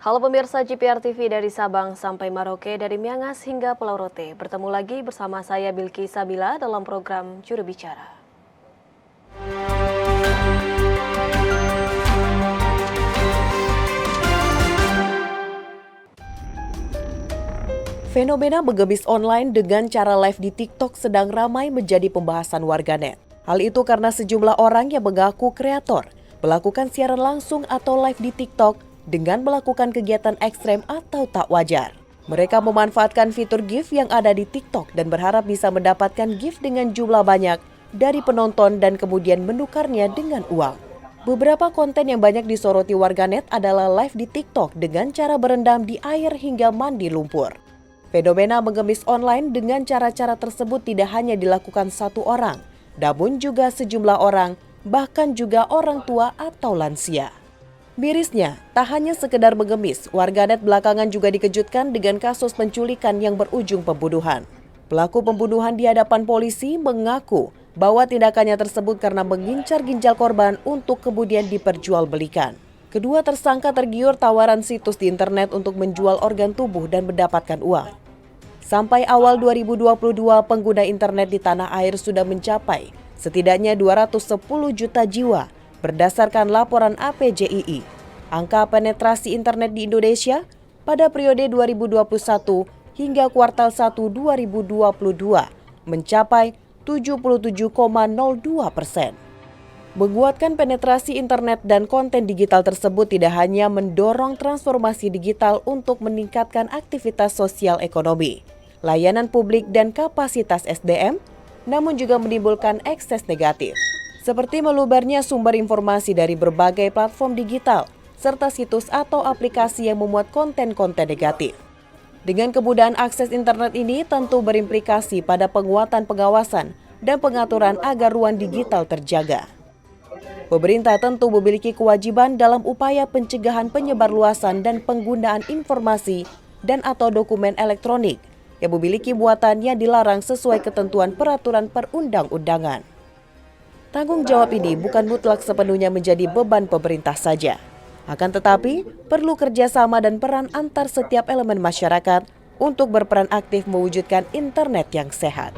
Halo pemirsa GPR TV dari Sabang sampai Merauke, dari Miangas hingga Pulau Rote. Bertemu lagi bersama saya Bilki Sabila dalam program Juru Bicara. Fenomena mengemis online dengan cara live di TikTok sedang ramai menjadi pembahasan warganet. Hal itu karena sejumlah orang yang mengaku kreator melakukan siaran langsung atau live di TikTok dengan melakukan kegiatan ekstrem atau tak wajar. Mereka memanfaatkan fitur GIF yang ada di TikTok dan berharap bisa mendapatkan GIF dengan jumlah banyak dari penonton dan kemudian menukarnya dengan uang. Beberapa konten yang banyak disoroti warganet adalah live di TikTok dengan cara berendam di air hingga mandi lumpur. Fenomena mengemis online dengan cara-cara tersebut tidak hanya dilakukan satu orang, namun juga sejumlah orang, bahkan juga orang tua atau lansia. Mirisnya, tak hanya sekedar mengemis, warganet belakangan juga dikejutkan dengan kasus penculikan yang berujung pembunuhan. Pelaku pembunuhan di hadapan polisi mengaku bahwa tindakannya tersebut karena mengincar ginjal korban untuk kemudian diperjualbelikan. Kedua tersangka tergiur tawaran situs di internet untuk menjual organ tubuh dan mendapatkan uang. Sampai awal 2022, pengguna internet di tanah air sudah mencapai setidaknya 210 juta jiwa berdasarkan laporan APJII. Angka penetrasi internet di Indonesia pada periode 2021 hingga kuartal 1 2022 mencapai 77,02%. Menguatkan penetrasi internet dan konten digital tersebut tidak hanya mendorong transformasi digital untuk meningkatkan aktivitas sosial ekonomi, layanan publik dan kapasitas SDM, namun juga menimbulkan ekses negatif, seperti melubernya sumber informasi dari berbagai platform digital, serta situs atau aplikasi yang memuat konten-konten negatif. Dengan kemudahan akses internet ini tentu berimplikasi pada penguatan pengawasan dan pengaturan agar ruang digital terjaga. Pemerintah tentu memiliki kewajiban dalam upaya pencegahan penyebarluasan dan penggunaan informasi dan atau dokumen elektronik yang memiliki muatan yang dilarang sesuai ketentuan peraturan perundang-undangan. Tanggung jawab ini bukan mutlak sepenuhnya menjadi beban pemerintah saja. Akan tetapi, perlu kerjasama dan peran antar setiap elemen masyarakat untuk berperan aktif mewujudkan internet yang sehat.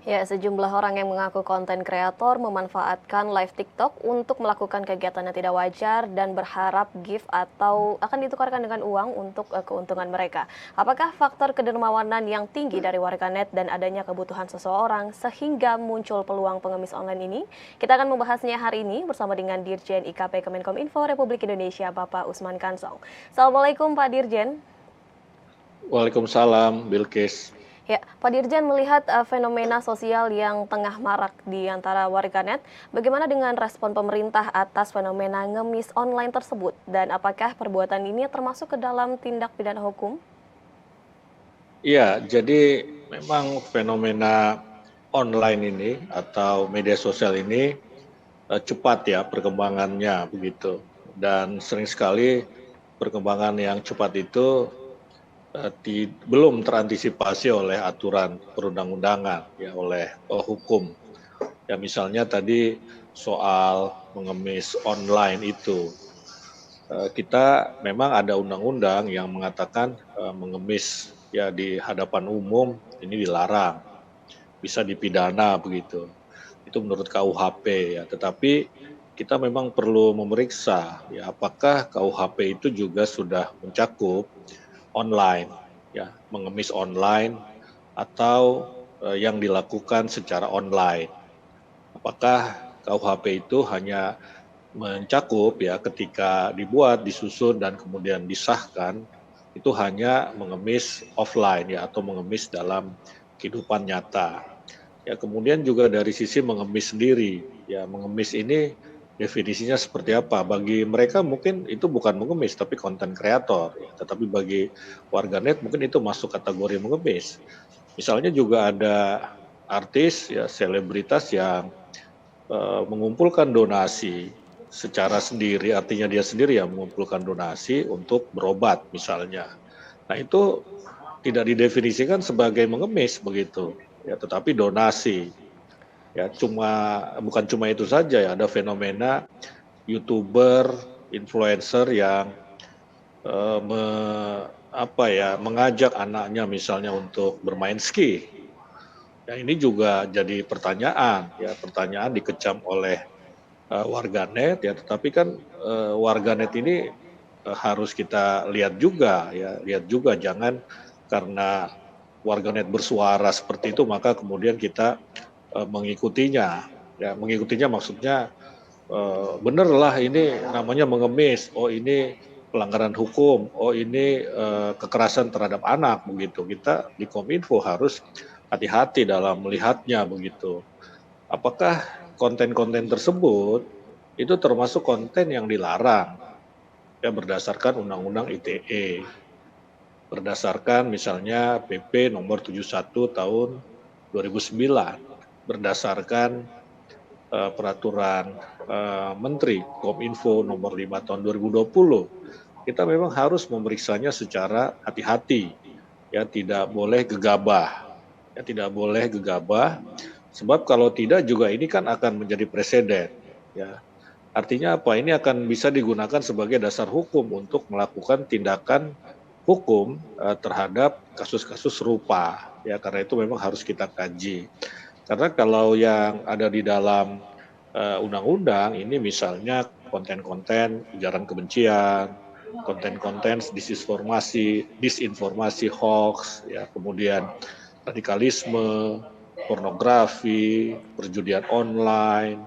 Ya, sejumlah orang yang mengaku konten kreator memanfaatkan live TikTok untuk melakukan kegiatan yang tidak wajar dan berharap gift atau akan ditukarkan dengan uang untuk keuntungan mereka. Apakah faktor kedermawanan yang tinggi dari warganet dan adanya kebutuhan seseorang sehingga muncul peluang pengemis online ini? Kita akan membahasnya hari ini bersama dengan Dirjen IKP Kemenkominfo Republik Indonesia, Bapak Usman Kansong. Assalamualaikum Pak Dirjen. Waalaikumsalam, Bilkis. Ya, Pak Dirjen melihat fenomena sosial yang tengah marak di antara warganet, bagaimana dengan respon pemerintah atas fenomena ngemis online tersebut? Dan apakah perbuatan ini termasuk ke dalam tindak pidana hukum? Iya, jadi memang fenomena online ini atau media sosial ini cepat ya perkembangannya begitu. Dan sering sekali perkembangan yang cepat itu belum terantisipasi oleh aturan perundang-undangan, ya oleh hukum. Ya misalnya tadi soal mengemis online itu, kita memang ada undang-undang yang mengatakan mengemis ya di hadapan umum ini dilarang, bisa dipidana begitu. Itu menurut KUHP ya. Tetapi kita memang perlu memeriksa ya apakah KUHP itu juga sudah mencakup online, ya mengemis online atau yang dilakukan secara online. Apakah KUHP itu hanya mencakup ya ketika dibuat, disusun dan kemudian disahkan itu hanya mengemis offline ya atau mengemis dalam kehidupan nyata. Ya kemudian juga dari sisi mengemis sendiri, ya mengemis ini definisinya seperti apa? Bagi mereka mungkin itu bukan mengemis, tapi konten kreator. Ya. Tetapi bagi warganet mungkin itu masuk kategori mengemis. Misalnya juga ada artis, ya selebritas yang mengumpulkan donasi secara sendiri, artinya dia sendiri yang mengumpulkan donasi untuk berobat misalnya. Nah itu tidak didefinisikan sebagai mengemis begitu, ya tetapi donasi. Ya, bukan cuma itu saja ya, ada fenomena YouTuber, influencer yang eh, me, mengajak anaknya misalnya untuk bermain ski. Ya, ini juga jadi pertanyaan, ya pertanyaan dikecam oleh warganet ya, tetapi kan warganet ini harus kita lihat juga ya, lihat juga jangan karena warganet bersuara seperti itu maka kemudian kita mengikutinya. Ya, mengikutinya maksudnya bener lah ini namanya mengemis, oh ini pelanggaran hukum, oh ini kekerasan terhadap anak begitu. Kita di Kominfo harus hati-hati dalam melihatnya begitu. Apakah konten-konten tersebut itu termasuk konten yang dilarang ya berdasarkan Undang-Undang ITE, berdasarkan misalnya PP nomor 71 tahun 2009, berdasarkan peraturan Menteri Kominfo nomor 5 tahun 2020. Kita memang harus memeriksanya secara hati-hati, ya tidak boleh gegabah, ya tidak boleh gegabah, sebab kalau tidak juga ini kan akan menjadi presiden, ya. Artinya apa? Ini akan bisa digunakan sebagai dasar hukum untuk melakukan tindakan hukum terhadap kasus-kasus serupa, ya karena itu memang harus kita kaji. Karena kalau yang ada di dalam undang-undang ini misalnya konten-konten ujaran kebencian, konten-konten disinformasi, hoax, ya kemudian radikalisme, pornografi, perjudian online,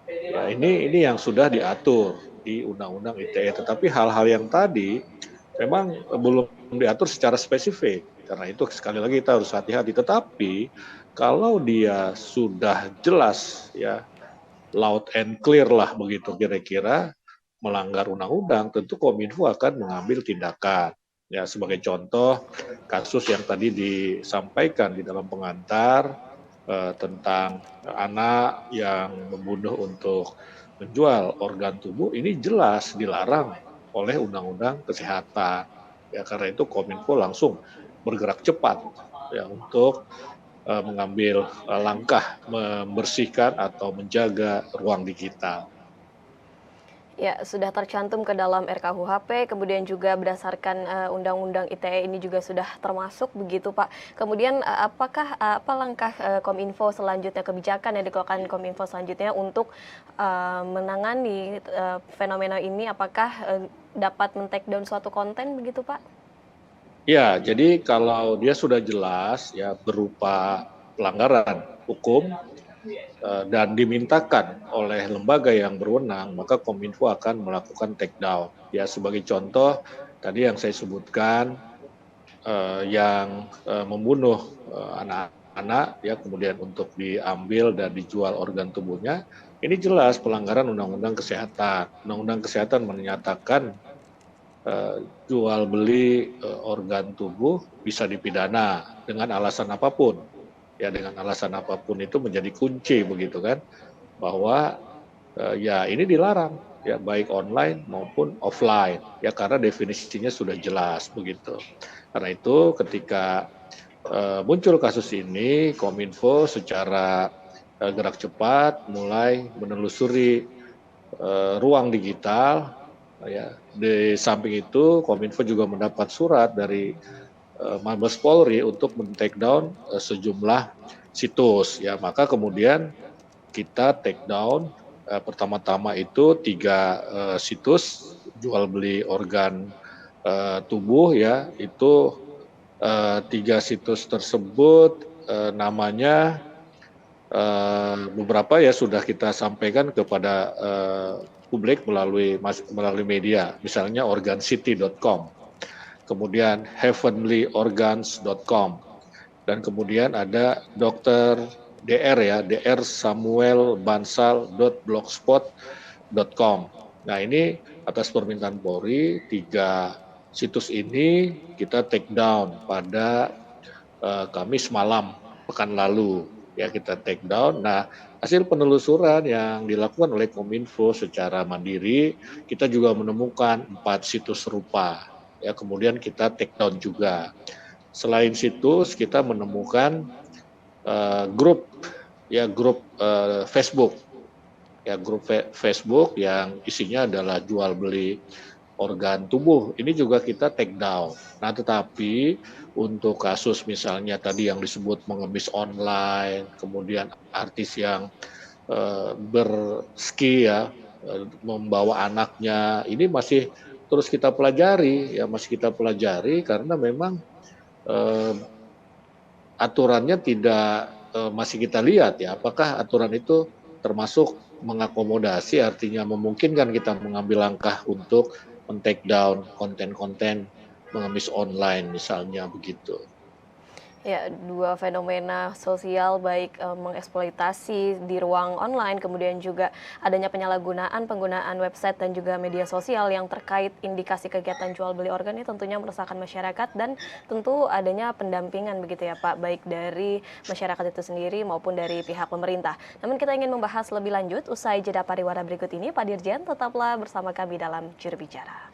ya ini yang sudah diatur di Undang-Undang ITE. Tetapi hal-hal yang tadi memang belum diatur secara spesifik. Karena itu sekali lagi kita harus hati-hati. Tetapi kalau dia sudah jelas ya loud and clear lah begitu kira-kira melanggar undang-undang, tentu Kominfo akan mengambil tindakan. Ya sebagai contoh kasus yang tadi disampaikan di dalam pengantar tentang anak yang membunuh untuk menjual organ tubuh, ini jelas dilarang oleh Undang-Undang Kesehatan. Ya karena itu Kominfo langsung bergerak cepat ya untuk mengambil langkah membersihkan atau menjaga ruang digital. Ya, sudah tercantum ke dalam RKUHP, kemudian juga berdasarkan Undang-Undang ITE ini juga sudah termasuk begitu, Pak. Kemudian apa langkah Kominfo selanjutnya, kebijakan yang dikeluarkan Kominfo selanjutnya untuk menangani fenomena ini? Apakah dapat men-take down suatu konten begitu, Pak? Ya, jadi kalau dia sudah jelas ya berupa pelanggaran hukum dan dimintakan oleh lembaga yang berwenang, maka Kominfo akan melakukan take down. Ya, sebagai contoh tadi yang saya sebutkan yang membunuh anak-anak ya kemudian untuk diambil dan dijual organ tubuhnya, ini jelas pelanggaran Undang-Undang Kesehatan. Undang-Undang Kesehatan menyatakan jual beli organ tubuh bisa dipidana dengan alasan apapun. Ya dengan alasan apapun itu menjadi kunci begitu kan, bahwa ya ini dilarang ya baik online maupun offline ya karena definisinya sudah jelas begitu. Karena itu ketika muncul kasus ini, Kominfo secara gerak cepat mulai menelusuri ruang digital. Ya, di samping itu Kominfo juga mendapat surat dari Mabes Polri untuk men-take down sejumlah situs. Ya, maka kemudian kita take down pertama-tama itu 3 situs jual beli organ tubuh ya, itu 3 situs tersebut namanya beberapa ya sudah kita sampaikan kepada publik melalui media, misalnya organcity.com, kemudian heavenlyorgans.com, dan kemudian ada Dr. DR ya, drsamuelbansal.blogspot.com. Nah ini atas permintaan Polri 3 situs ini kita take down pada Kamis malam pekan lalu ya kita take down. Nah hasil penelusuran yang dilakukan oleh Kominfo secara mandiri, kita juga menemukan 4 situs serupa ya kemudian kita take down juga. Selain situs kita menemukan grup ya grup Facebook, ya grup Facebook yang isinya adalah jual beli organ tubuh. Ini juga kita take down. Nah, tetapi untuk kasus misalnya tadi yang disebut mengemis online, kemudian artis yang berski ya, membawa anaknya, ini masih terus kita pelajari ya, masih kita pelajari karena memang eh, aturannya tidak masih kita lihat ya, apakah aturan itu termasuk mengakomodasi, artinya memungkinkan kita mengambil langkah untuk men-take down konten-konten mengemis online misalnya begitu. Ya, dua fenomena sosial baik mengeksploitasi di ruang online, kemudian juga adanya penyalahgunaan penggunaan website dan juga media sosial yang terkait indikasi kegiatan jual beli organ ini tentunya meresahkan masyarakat dan tentu adanya pendampingan begitu ya Pak, baik dari masyarakat itu sendiri maupun dari pihak pemerintah. Namun kita ingin membahas lebih lanjut usai jeda pariwara berikut ini. Pak Dirjen, tetaplah bersama kami dalam Juru Bicara.